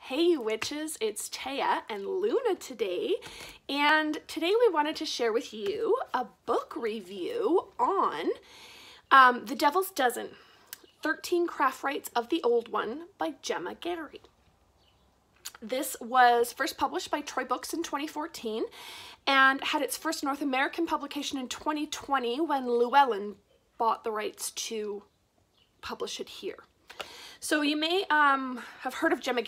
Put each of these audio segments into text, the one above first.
Hey witches, it's Taya and Luna today, and today we wanted to share with you a book review on The Devil's Dozen, 13 Craft Rites of the Old One by Gemma. This was first published by Troy Books in 2014 and had its first North American publication in 2020 when Llewellyn bought the rights to publish it here. So you may have heard of Gemma.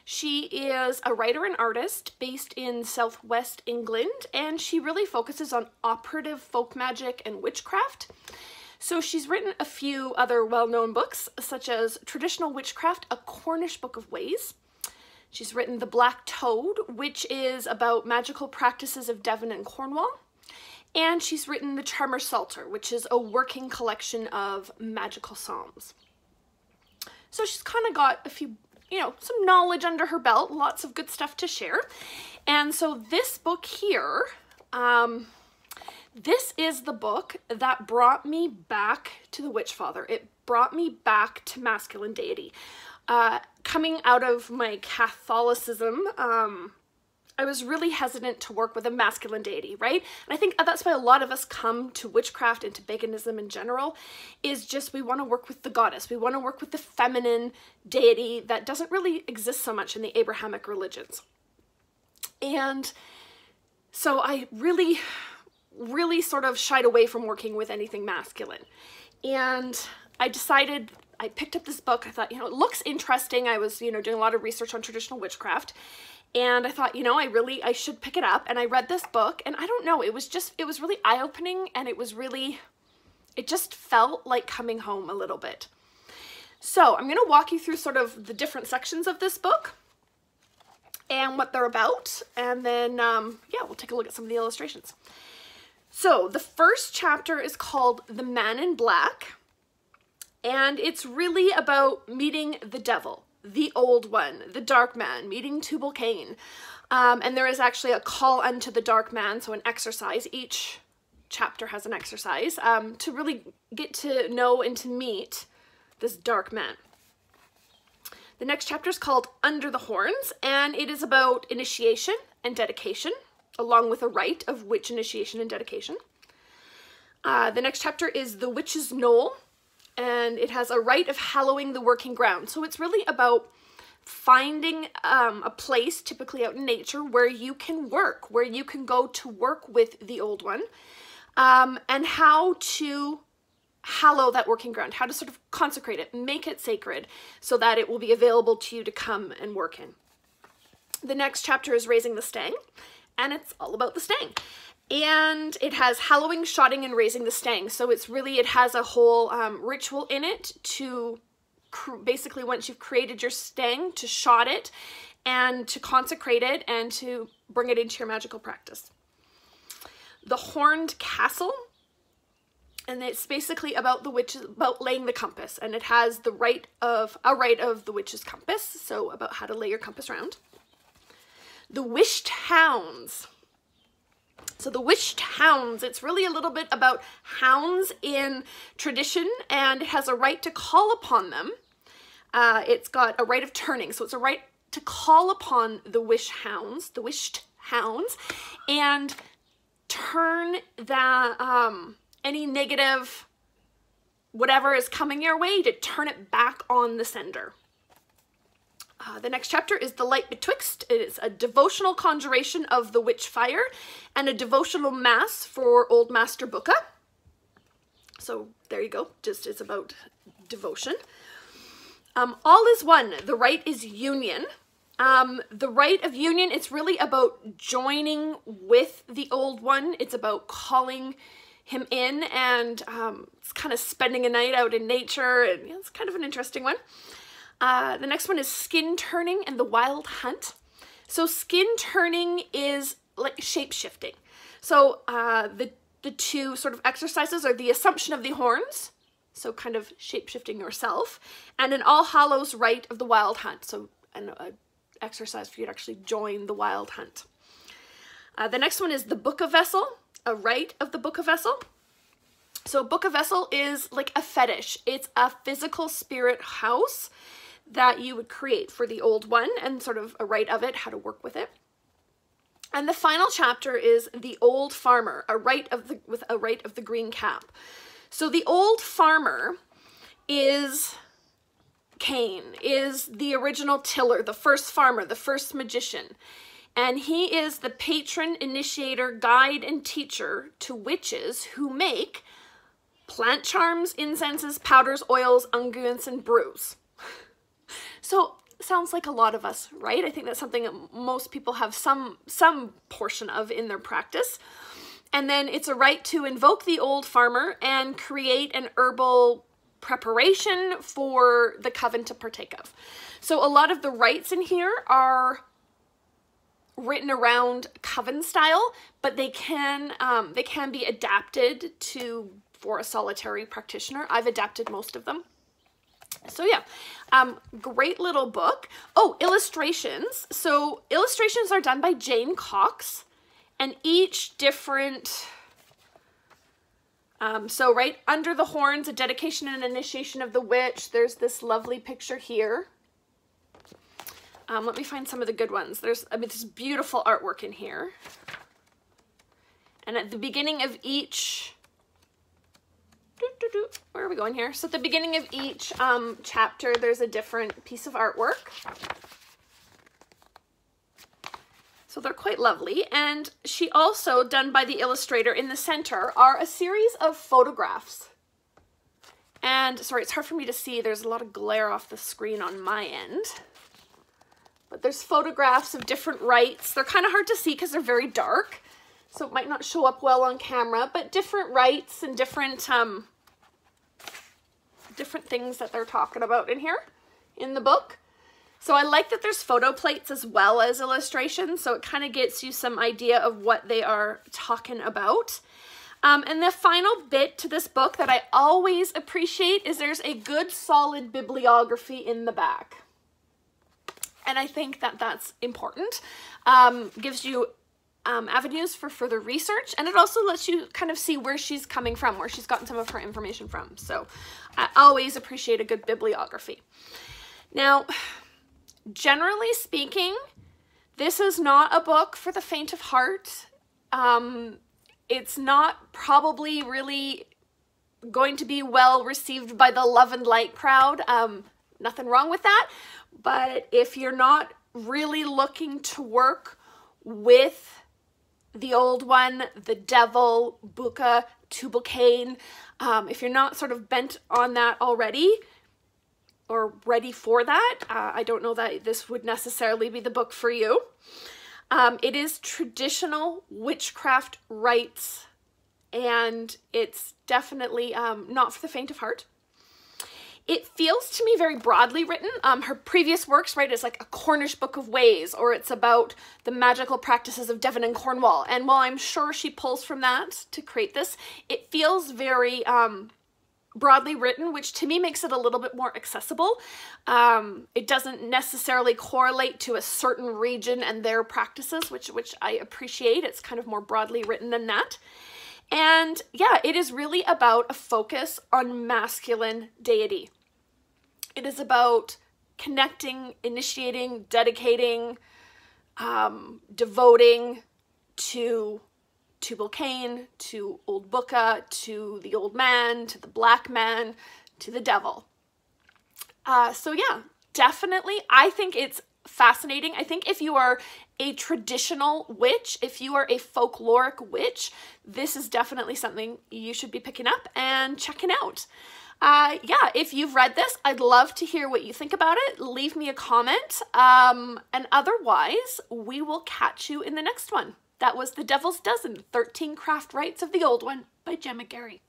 She is a writer and artist based in Southwest England, and she really focuses on operative folk magic and witchcraft. So she's written a few other well-known books, such as Traditional Witchcraft, A Cornish Book of Ways. She's written The Black Toad, which is about magical practices of Devon and Cornwall. And she's written The Charmer Psalter, which is a working collection of magical psalms. So she's kind of got a few, some knowledge under her belt, lots of good stuff to share. And so this book here, this is the book that brought me back to the Witch Father. It brought me back to masculine deity. Coming out of my Catholicism, I was really hesitant to work with a masculine deity, right? And I think that's why a lot of us come to witchcraft and to paganism in general, is just we want to work with the goddess. We want to work with the feminine deity that doesn't really exist so much in the Abrahamic religions. And so I really sort of shied away from working with anything masculine. And I decided, I picked up this book. I thought, it looks interesting. I was, doing a lot of research on traditional witchcraft. And I thought, I should pick it up. And I read this book, and I don't know, it was really eye-opening, and it just felt like coming home a little bit. So I'm going to walk you through sort of the different sections of this book and what they're about. And then, we'll take a look at some of the illustrations. So the first chapter is called The Man in Black, and it's really about meeting the devil. The Old One, the Dark Man, meeting Tubal-Cain. And there is actually a call unto the Dark Man, so an exercise. Each chapter has an exercise to really get to know and to meet this Dark Man. The next chapter is called Under the Horns, and it is about initiation and dedication, along with a rite of witch initiation and dedication. The next chapter is The Witch's Knoll, and it has a rite of hallowing the working ground. So it's really about finding a place, typically out in nature, where you can work, where you can go to work with the Old One, and how to hallow that working ground, how to sort of consecrate it, make it sacred, so that it will be available to you to come and work in. The next chapter is Raising the Stang, and it's all about the stang. And it has hallowing, shotting, and raising the stang. So it has a whole ritual in it to basically, once you've created your stang, to shot it and to consecrate it and to bring it into your magical practice. The Horned Castle, and it's basically about the witches, about laying the compass, and it has a rite of the witch's compass, so about how to lay your compass around. The Wished Hounds. So the Wished Hounds, it's really a little bit about hounds in tradition, and it has a right to call upon them. It's got a rite of turning, so it's a right to call upon the wished hounds, and turn any negative, whatever is coming your way, to turn it back on the sender. The next chapter is The Light Betwixt. It is a devotional conjuration of the witch fire and a devotional mass for Old Master Bucca. So there you go, it's about devotion. All is One, the rite is union. The rite of union, it's really about joining with the Old One. It's about calling him in, and it's kind of spending a night out in nature, and it's kind of an interesting one. The next one is Skin Turning and the Wild Hunt. So skin turning is like shape-shifting. So the two sort of exercises are the Assumption of the Horns, so kind of shape-shifting yourself, and an All Hallows rite of the Wild Hunt, so an exercise for you to actually join the Wild Hunt. The next one is the Book of Vessel, a rite of the Book of Vessel. So Book of Vessel is like a fetish. It's a physical spirit house that you would create for the old one and sort of a rite of it, how to work with it. And the final chapter is the old farmer, with a rite of the green cap. So the old farmer is Cain, is the original tiller, the first farmer, the first magician. And he is the patron, initiator, guide, and teacher to witches who make plant charms, incenses, powders, oils, unguents, and brews. So sounds like a lot of us, right? I think that's something that most people have some portion of in their practice. And then it's a rite to invoke the old farmer and create an herbal preparation for the coven to partake of. So a lot of the rites in here are written around coven style, but they can be adapted for a solitary practitioner. I've adapted most of them. So yeah, great little book. Oh, illustrations. So illustrations are done by Jane Cox, and each different, so right under the horns, a dedication and initiation of the witch. There's this lovely picture here. Let me find some of the good ones. There's beautiful artwork in here. And at the beginning of each, where are we going here? So at the beginning of each chapter, there's a different piece of artwork. So they're quite lovely. And she also, done by the illustrator in the center, are a series of photographs. And sorry, it's hard for me to see. There's a lot of glare off the screen on my end. But there's photographs of different rites. They're kind of hard to see because they're very dark, so it might not show up well on camera, but different rites and different things that they're talking about in here in the book. So I like that there's photo plates as well as illustrations, so it kind of gets you some idea of what they are talking about. And the final bit to this book that I always appreciate is there's a good solid bibliography in the back. And I think that that's important. Gives you avenues for further research, and it also lets you kind of see where she's coming from, where she's gotten some of her information from. So I always appreciate a good bibliography. Now, generally speaking, this is not a book for the faint of heart. It's not probably really going to be well received by the love and light crowd. Nothing wrong with that. But if you're not really looking to work with the old one, the devil, Buka, Tubal-Cain, if you're not sort of bent on that already or ready for that, I don't know that this would necessarily be the book for you. It is traditional witchcraft rites, and it's definitely not for the faint of heart. It feels to me very broadly written. Her previous works, right, is like a Cornish Book of Ways, or it's about the magical practices of Devon and Cornwall. And while I'm sure she pulls from that to create this, it feels very broadly written, which to me makes it a little bit more accessible. It doesn't necessarily correlate to a certain region and their practices, which I appreciate. It's kind of more broadly written than that. And yeah, it is really about a focus on masculine deity. It is about connecting, initiating, dedicating, devoting to Tubal-Cain, to Old Buka, to the old man, to the black man, to the devil. So yeah, definitely, I think it's fascinating. I think if you are a traditional witch, if you are a folkloric witch, this is definitely something you should be picking up and checking out. Yeah, if you've read this, I'd love to hear what you think about it. Leave me a comment. And otherwise, we will catch you in the next one. That was The Devil's Dozen, 13 Craft Rites of the Old One by Gemma Gary.